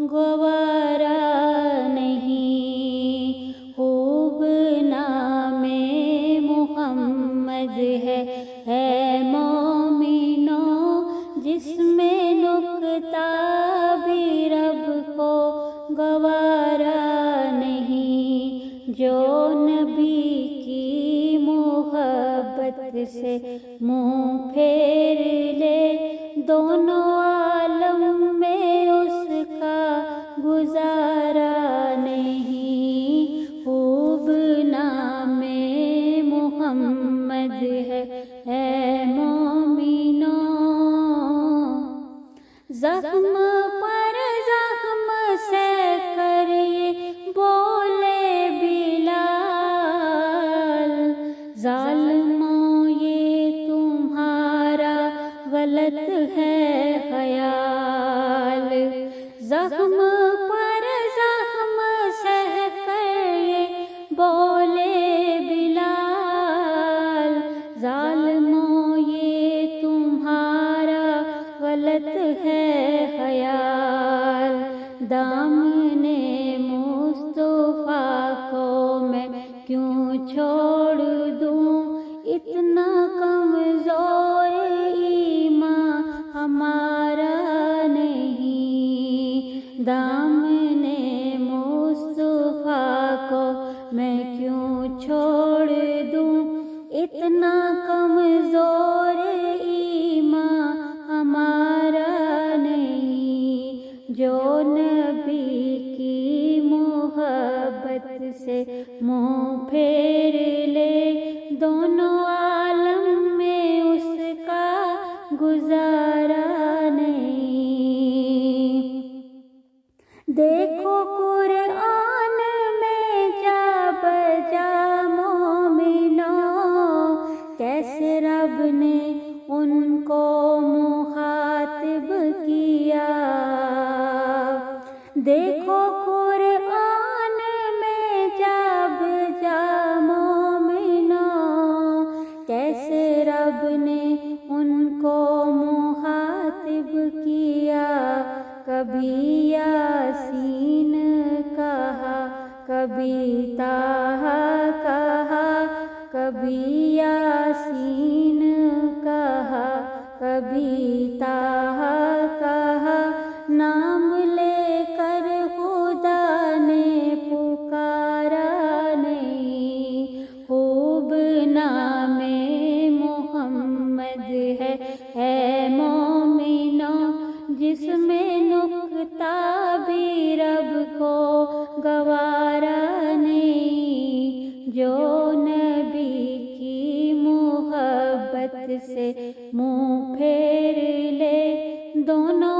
गवारा नहीं। खूब नामे मोहम्मद है मोमिनो, जिसमें नुक्ता भी रब को गवारा नहीं। जो नबी की मोहब्बत से मुँह फेर ले, दोनों आलम में उसका गुजारा नहीं। खूब नामे मोहम्मद है मोमिनो। ज़ख्म पर ज़ख्म से कर ये बोले बिलाल, ज़ालिमों ये तुम्हारा गलत है ख़याल। ज़ख्म पर ज़ख्म सह कर ये बोले बिलाल, ज़ालिमों ये तुम्हारा गलत है ख़याल। दामने मुस्तफ़ा को मैं क्यों छोड़ दूँ, इतना कमज़ोर ईमान हमारा नहीं। दामने मुस्तफ़ा को मैं क्यों छोड़ दूँ, इतना कमज़ोर ईमान हमारा नहीं। जो नबी की मोहब्बत से मुँह फेर ले, दोनों आलम में उसका गुजारा नहीं। देखो कुरान में जा बजा मोमिनो, कैसे रब ने उनको मुखातिब किया। देखो कुरान में जा बजा मोमिनो, कैसे रब ने उनको मुखातिब किया। कभी यासीन कहा, कभी ताहा कहा, कभी यासीन कहा, कभी ताहा कहा। नाम लेकर खुदा ने पुकारा नहीं। खूब नामे मोहम्मद है मोमिनो, जिसमें नुक्ता भी रब को गवारा नहीं। जो नबी की मोहब्बत से मुँह फेर ले, दोनों